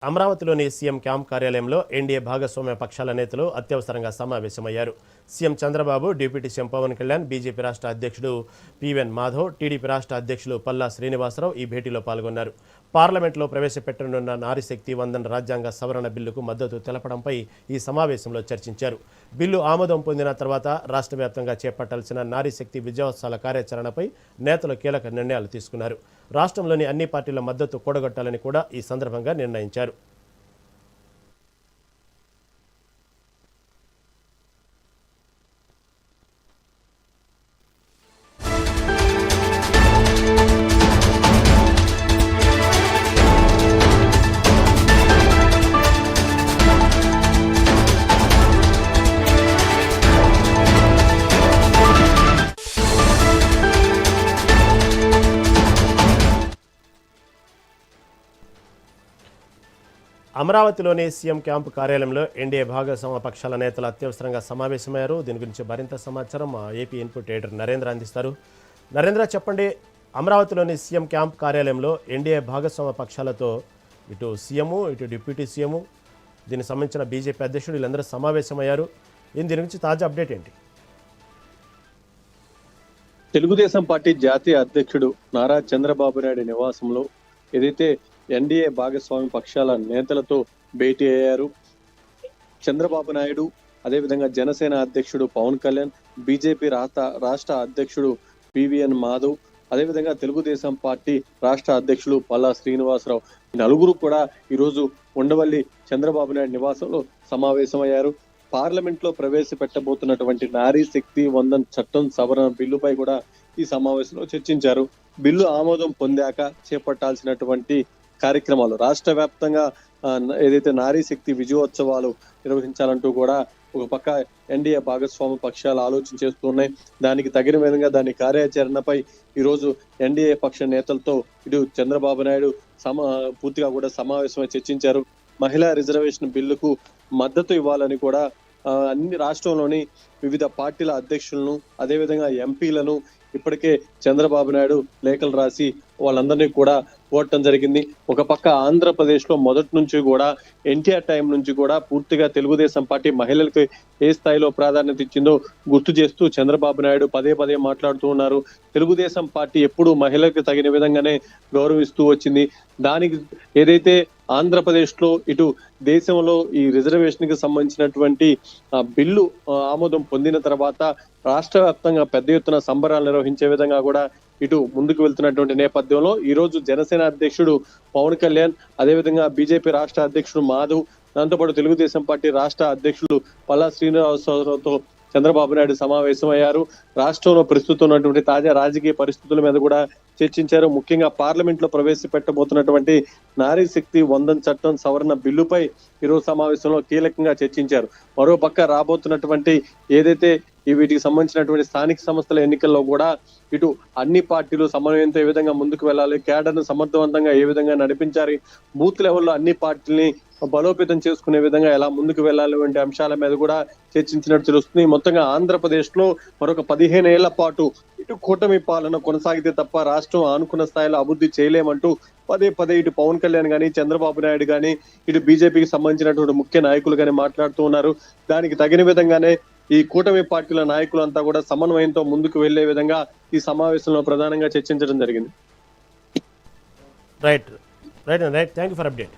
అమరావతిలోని CM camp కార్యాలయంలో NDA భాగస్వామ్య పక్షాల నేతలు అత్యవసరంగా సమావేశమయ్యారు. CM Chandrababu, deputy CM Pawan Kalyan, BJP రాష్ట్ర అధ్యక్షుడు పీవీఎన్ మాధవ్, టీడీపీ రాష్ట్ర అధ్యక్షులు పల్లా శ్రీనివాసరావు ఈ భేటీలో పాల్గొన్నారు. పార్లమెంట్లో ప్రవేశపెట్టనున్న నారీశక్తి వందన రాజ్యాంగ సవరణ బిల్లుకు మద్దతు తెలపడంపై ఈ సమావేశంలో చర్చించారు. బిల్లు ఆమోదం పొందిన తర్వాత రాష్ట్ర వ్యాప్తంగా చేపట్టాల్సిన నారీశక్తి విజయోత్సవాల కార్యాచరణపై నేతలు కీలక నిర్ణయాలు తీసుకున్నారు. రాష్ట్రంలోని అన్ని పార్టీల మద్దతు కూడగట్టాలని కూడా ఈ సందర్భంగా నిర్ణయించారు. అమరావతిలోని సీఎం క్యాంపు కార్యాలయంలో ఎన్డీఏ భాగస్వామ్య పక్షాల నేతలు అత్యవసరంగా సమావేశమయ్యారు. దీని గురించి మరింత సమాచారం ఏపీ ఇన్పుట్ ఎడిటర్ నరేంద్ర అందిస్తారు. నరేంద్ర, చెప్పండి, అమరావతిలోని సీఎం క్యాంప్ కార్యాలయంలో ఎన్డీఏ భాగస్వామ్య పక్షాలతో ఇటు సీఎము, ఇటు డిప్యూటీ సీఎము, దీనికి సంబంధించిన బీజేపీ అధ్యక్షుడు వీళ్ళందరూ సమావేశమయ్యారు. దీని గురించి తాజా అప్డేట్ ఏంటి? తెలుగుదేశం పార్టీ జాతీయ అధ్యక్షుడు నారా చంద్రబాబు నాయుడు నివాసంలో ఏదైతే ఎన్డీఏ భాగస్వామ్య పక్షాల నేతలతో భేటీ అయ్యారు. చంద్రబాబు నాయుడు, అదేవిధంగా జనసేన అధ్యక్షుడు పవన్ కళ్యాణ్, బీజేపీ రాష్ట్ర అధ్యక్షుడు పీవీఎన్ మాధవ్, అదేవిధంగా తెలుగుదేశం పార్టీ రాష్ట్ర అధ్యక్షులు పల్లా శ్రీనివాసరావు, నలుగురు కూడా ఈరోజు ఉండవల్లి చంద్రబాబు నాయుడు నివాసంలో సమావేశమయ్యారు. పార్లమెంట్ లో ప్రవేశపెట్టబోతున్నటువంటి నారీ శక్తి వందన్ చట్టం సవరణ బిల్లుపై కూడా ఈ సమావేశంలో చర్చించారు. బిల్లు ఆమోదం పొందాక చేపట్టాల్సినటువంటి కార్యక్రమాలు, రాష్ట్ర వ్యాప్తంగా ఏదైతే నారీ శక్తి విజయోత్సవాలు నిర్వహించాలంటూ కూడా ఒక పక్క ఎన్డీఏ భాగస్వామ్య పక్షాలు ఆలోచన చేస్తున్నాయి. దానికి తగిన విధంగా దాని కార్యాచరణపై ఈరోజు ఎన్డీఏ పక్ష నేతలతో ఇటు చంద్రబాబు నాయుడు పూర్తిగా కూడా సమావేశమై చర్చించారు. మహిళా రిజర్వేషన్ బిల్లుకు మద్దతు ఇవ్వాలని కూడా అన్ని రాష్ట్రంలోని వివిధ పార్టీల అధ్యక్షులను, అదేవిధంగా ఎంపీలను ఇప్పటికే చంద్రబాబు నాయుడు లేఖలు రాసి వాళ్ళందరినీ కూడా కోరటం జరిగింది. ఒక పక్క ఆంధ్రప్రదేశ్ లో మొదటి నుంచి కూడా ఎన్టీఆర్ టైం నుంచి కూడా పూర్తిగా తెలుగుదేశం పార్టీ మహిళలకు ఏ స్థాయిలో ప్రాధాన్యత ఇచ్చిందో గుర్తు చేస్తూ చంద్రబాబు నాయుడు పదే పదే మాట్లాడుతూ ఉన్నారు. తెలుగుదేశం పార్టీ ఎప్పుడు మహిళలకు తగిన విధంగానే గౌరవిస్తూ వచ్చింది. దానికి ఏదైతే ఆంధ్రప్రదేశ్ లో ఇటు దేశంలో ఈ రిజర్వేషన్ కి సంబంధించినటువంటి బిల్లు ఆమోదం పొందిన తర్వాత రాష్ట్ర వ్యాప్తంగా పెద్ద ఎత్తున సంబరాలు నిర్వహించే విధంగా కూడా ఇటు ముందుకు వెళ్తున్నటువంటి నేపథ్యంలో ఈ రోజు జనసేన అధ్యక్షుడు పవన్ కళ్యాణ్, అదేవిధంగా బీజేపీ రాష్ట్ర అధ్యక్షుడు మాధవ్, దాంతోపాటు తెలుగుదేశం పార్టీ రాష్ట్ర అధ్యక్షుడు పల్లా శ్రీనివాసరావుతో చంద్రబాబు నాయుడు సమావేశమయ్యారు. రాష్ట్రంలో ప్రస్తుతం ఉన్నటువంటి తాజా రాజకీయ పరిస్థితుల మీద కూడా చర్చించారు. ముఖ్యంగా పార్లమెంట్ లో ప్రవేశపెట్టబోతున్నటువంటి నారీ శక్తి వందన్ చట్టం సవరణ బిల్లుపై ఈరోజు సమావేశంలో కీలకంగా చర్చించారు. మరో పక్క రాబోతున్నటువంటి ఏదైతే వీటికి సంబంధించినటువంటి స్థానిక సంస్థల ఎన్నికల్లో కూడా ఇటు అన్ని పార్టీలు సమన్వయంతో ఏ విధంగా ముందుకు వెళ్ళాలి, క్యాడర్ను సమర్థవంతంగా ఏ విధంగా నడిపించాలి, బూత్ లెవెల్లో అన్ని పార్టీలని బలోపేతం చేసుకునే విధంగా ఎలా ముందుకు వెళ్ళాలి వంటి అంశాల మీద కూడా చర్చించినట్టు తెలుస్తుంది. మొత్తంగా ఆంధ్రప్రదేశ్ లో మరొక 15 ఏళ్ల పాటు ఇటు కూటమి పాలన కొనసాగితే తప్ప రాష్ట్రం ఆనుకున్న స్థాయిలో అభివృద్ధి చేయలేమంటూ పదే పదే ఇటు పవన్ కళ్యాణ్ గానీ, చంద్రబాబు నాయుడు గానీ, ఇటు బీజేపీకి సంబంధించినటువంటి ముఖ్య నాయకులు గానీ మాట్లాడుతూ ఉన్నారు. దానికి తగిన విధంగానే ఈ కూటమి పార్టీల నాయకులంతా కూడా సమన్వయంతో ముందుకు వెళ్లే విధంగా ఈ సమావేశంలో ప్రధానంగా చర్చించడం జరిగింది. Right thank you for update.